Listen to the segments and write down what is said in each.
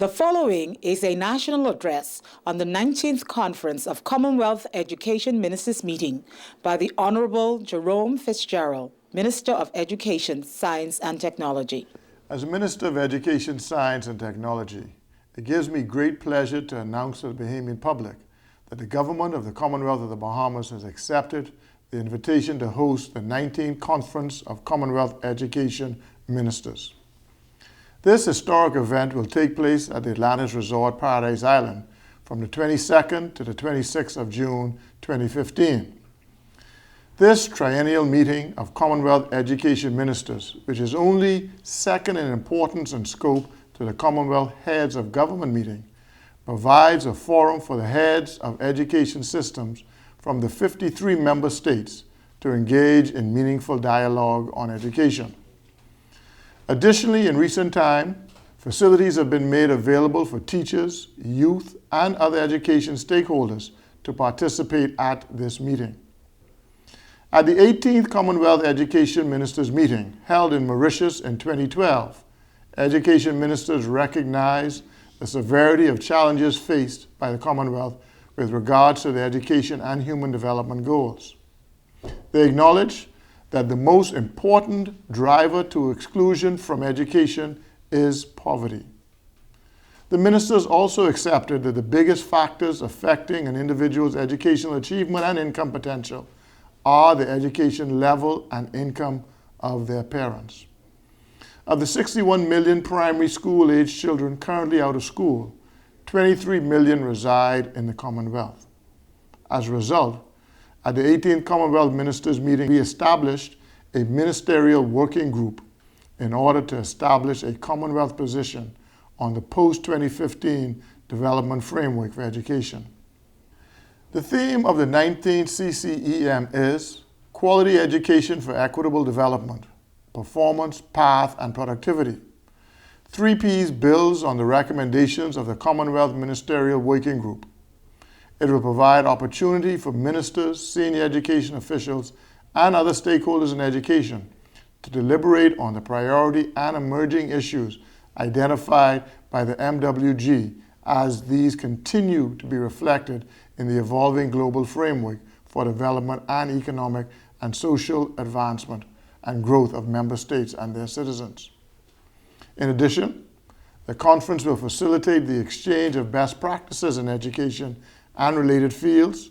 The following is a national address on the 19th Conference of Commonwealth Education Ministers meeting by the Honorable Jerome Fitzgerald, Minister of Education, Science and Technology. As Minister of Education, Science and Technology, it gives me great pleasure to announce to the Bahamian public that the government of the Commonwealth of the Bahamas has accepted the invitation to host the 19th Conference of Commonwealth Education Ministers. This historic event will take place at the Atlantis Resort Paradise Island from the 22nd to the 26th of June 2015. This triennial meeting of Commonwealth Education Ministers, which is only second in importance and scope to the Commonwealth Heads of Government meeting, provides a forum for the heads of education systems from the 53 member states to engage in meaningful dialogue on education. Additionally, in recent time, facilities have been made available for teachers, youth, and other education stakeholders to participate at this meeting. At the 18th Commonwealth Education Ministers meeting held in Mauritius in 2012, education ministers recognized the severity of challenges faced by the Commonwealth with regards to the education and human development goals. They acknowledged that the most important driver to exclusion from education is poverty. The ministers also accepted that the biggest factors affecting an individual's educational achievement and income potential are the education level and income of their parents. Of the 61 million primary school-aged children currently out of school, 23 million reside in the Commonwealth. As a result, at the 18th Commonwealth Ministers meeting, we established a ministerial working group in order to establish a Commonwealth position on the post-2015 development framework for education. The theme of the 19thCCEM is Quality Education for Equitable Development, Performance, Path, and Productivity. 3Ps builds on the recommendations of the Commonwealth Ministerial Working Group. It will provide opportunity for ministers, senior education officials, and other stakeholders in education to deliberate on the priority and emerging issues identified by the MWG as these continue to be reflected in the evolving global framework for development and economic and social advancement and growth of member states and their citizens. In addition, the conference will facilitate the exchange of best practices in education and related fields,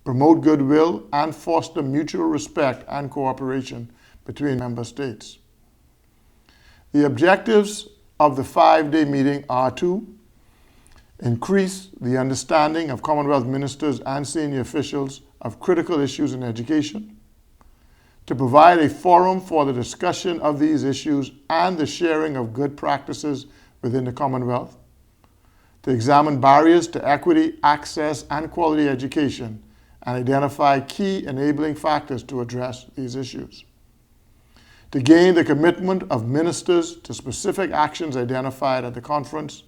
promote goodwill, and foster mutual respect and cooperation between member states. The objectives of the 5-day meeting are to increase the understanding of Commonwealth ministers and senior officials of critical issues in education, to provide a forum for the discussion of these issues and the sharing of good practices within the Commonwealth, to examine barriers to equity, access, and quality education, and identify key enabling factors to address these issues, to gain the commitment of ministers to specific actions identified at the conference,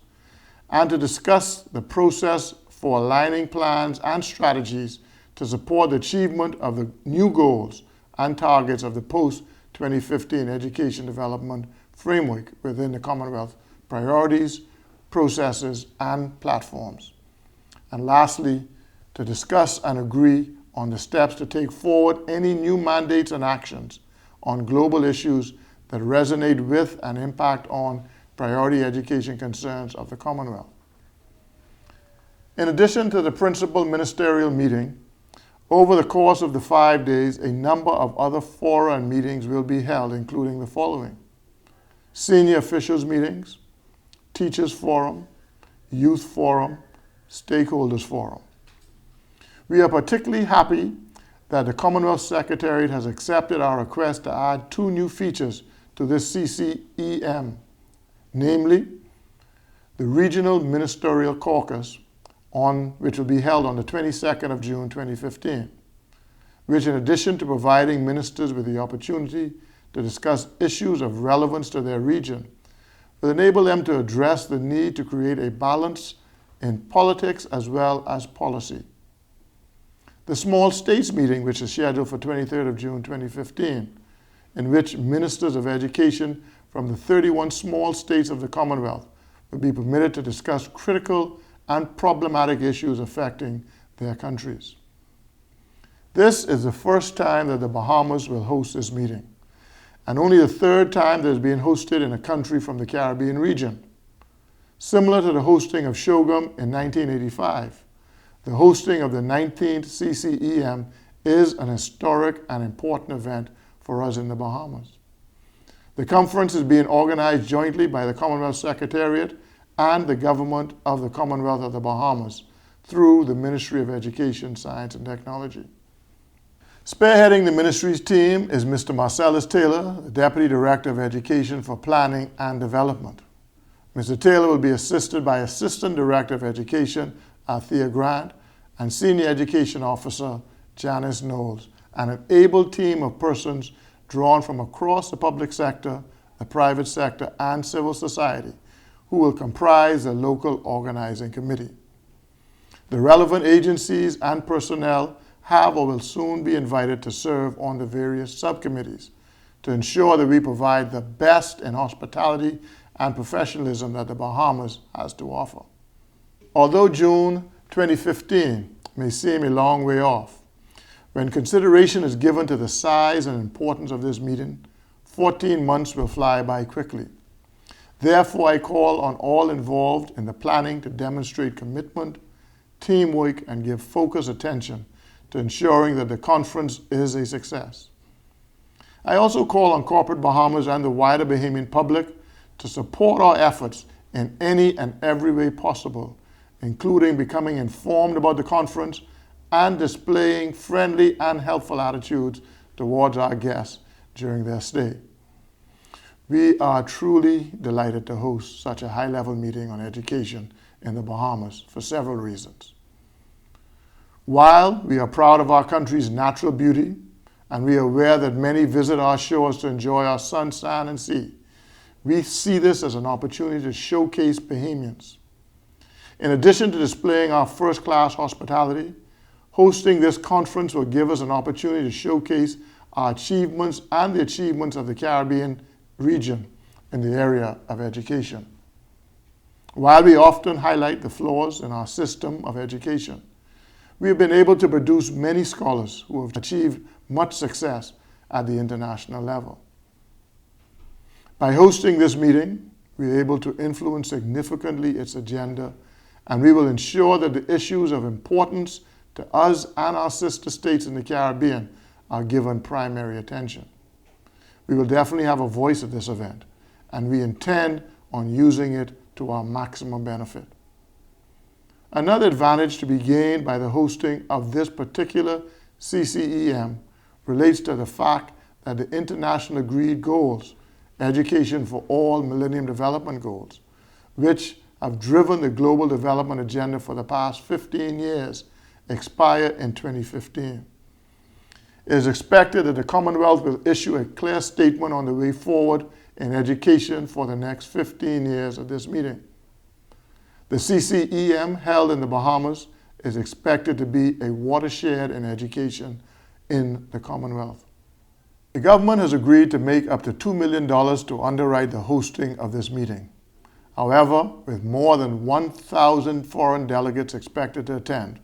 and to discuss the process for aligning plans and strategies to support the achievement of the new goals and targets of the post-2015 education development framework within the Commonwealth priorities, processes, and platforms. And lastly, to discuss and agree on the steps to take forward any new mandates and actions on global issues that resonate with and impact on priority education concerns of the Commonwealth. In addition to the principal ministerial meeting, over the course of the 5 days, a number of other fora and meetings will be held, including the following: senior officials meetings, teachers forum, youth forum, stakeholders forum. We are particularly happy that the Commonwealth Secretariat has accepted our request to add 2 new features to this CCEM, namely the Regional Ministerial Caucus, which will be held on the 22nd of June 2015, which, in addition to providing ministers with the opportunity to discuss issues of relevance to their region, will enable them to address the need to create a balance in politics as well as policy. The Small States meeting, which is scheduled for 23rd of June 2015, in which ministers of education from the 31 small states of the Commonwealth will be permitted to discuss critical and problematic issues affecting their countries. This is the first time that the Bahamas will host this meeting, and only the third time that it has been hosted in a country from the Caribbean region. Similar to the hosting of Shogun in 1985, the hosting of the 19thCCEM is an historic and important event for us in the Bahamas. The conference is being organized jointly by the Commonwealth Secretariat and the Government of the Commonwealth of the Bahamas through the Ministry of Education, Science and Technology. Spearheading the ministry's team is Mr. Marcellus Taylor, the Deputy Director of Education for Planning and Development. Mr. Taylor will be assisted by Assistant Director of Education, Althea Grant, and Senior Education Officer, Janice Knowles, and an able team of persons drawn from across the public sector, the private sector, and civil society, who will comprise the local organizing committee. The relevant agencies and personnel have or will soon be invited to serve on the various subcommittees to ensure that we provide the best in hospitality and professionalism that the Bahamas has to offer. Although June 2015 may seem a long way off, when consideration is given to the size and importance of this meeting, 14 months will fly by quickly. Therefore, I call on all involved in the planning to demonstrate commitment, teamwork, and give focused attention to ensuring that the conference is a success. I also call on corporate Bahamas and the wider Bahamian public to support our efforts in any and every way possible, including becoming informed about the conference and displaying friendly and helpful attitudes towards our guests during their stay. We are truly delighted to host such a high-level meeting on education in the Bahamas for several reasons. While we are proud of our country's natural beauty, and we are aware that many visit our shores to enjoy our sun, sand, and sea, we see this as an opportunity to showcase Bahamians. In addition to displaying our first-class hospitality, hosting this conference will give us an opportunity to showcase our achievements and the achievements of the Caribbean region in the area of education. While we often highlight the flaws in our system of education, we have been able to produce many scholars who have achieved much success at the international level. By hosting this meeting, we are able to influence significantly its agenda, and we will ensure that the issues of importance to us and our sister states in the Caribbean are given primary attention. We will definitely have a voice at this event, and we intend on using it to our maximum benefit. Another advantage to be gained by the hosting of this particular CCEM relates to the fact that the international agreed goals, education for all Millennium Development Goals, which have driven the global development agenda for the past 15 years, expire in 2015. It is expected that the Commonwealth will issue a clear statement on the way forward in education for the next 15 years at this meeting. The CCEM held in the Bahamas is expected to be a watershed in education in the Commonwealth. The government has agreed to make up to $2 million to underwrite the hosting of this meeting. However, with more than 1,000 foreign delegates expected to attend,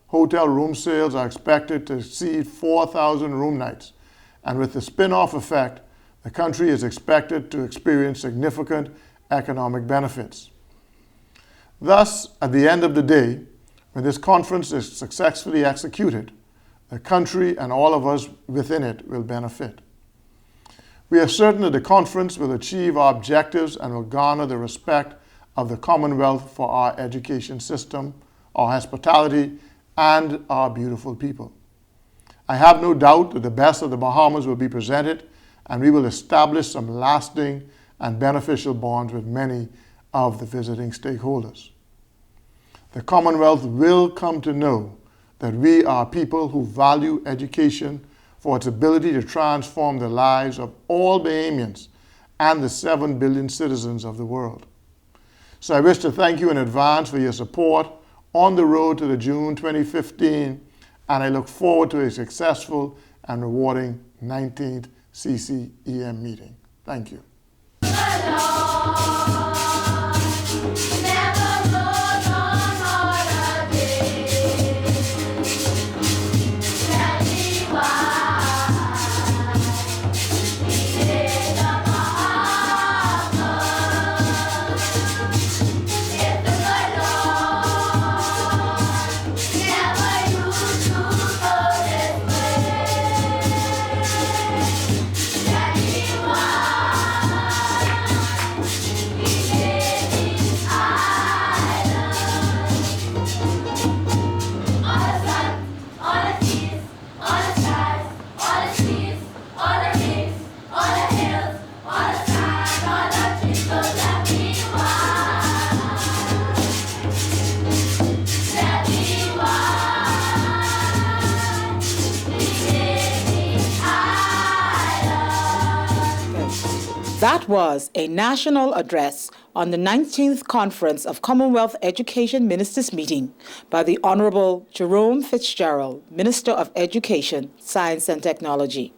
hotel room sales are expected to exceed 4,000 room nights, and with the spin-off effect, the country is expected to experience significant economic benefits. Thus, at the end of the day, when this conference is successfully executed, the country and all of us within it will benefit. We are certain that the conference will achieve our objectives and will garner the respect of the Commonwealth for our education system, our hospitality, and our beautiful people. I have no doubt that the best of the Bahamas will be presented, and we will establish some lasting and beneficial bonds with many of the visiting stakeholders. The Commonwealth will come to know that we are people who value education for its ability to transform the lives of all Bahamians and the 7 billion citizens of the world. So I wish to thank you in advance for your support on the road to the June 2015, and I look forward to a successful and rewarding 19th CCEM meeting. Thank you. That was a national address on the 19th Conference of Commonwealth Education Ministers meeting by the Honorable Jerome Fitzgerald, Minister of Education, Science and Technology.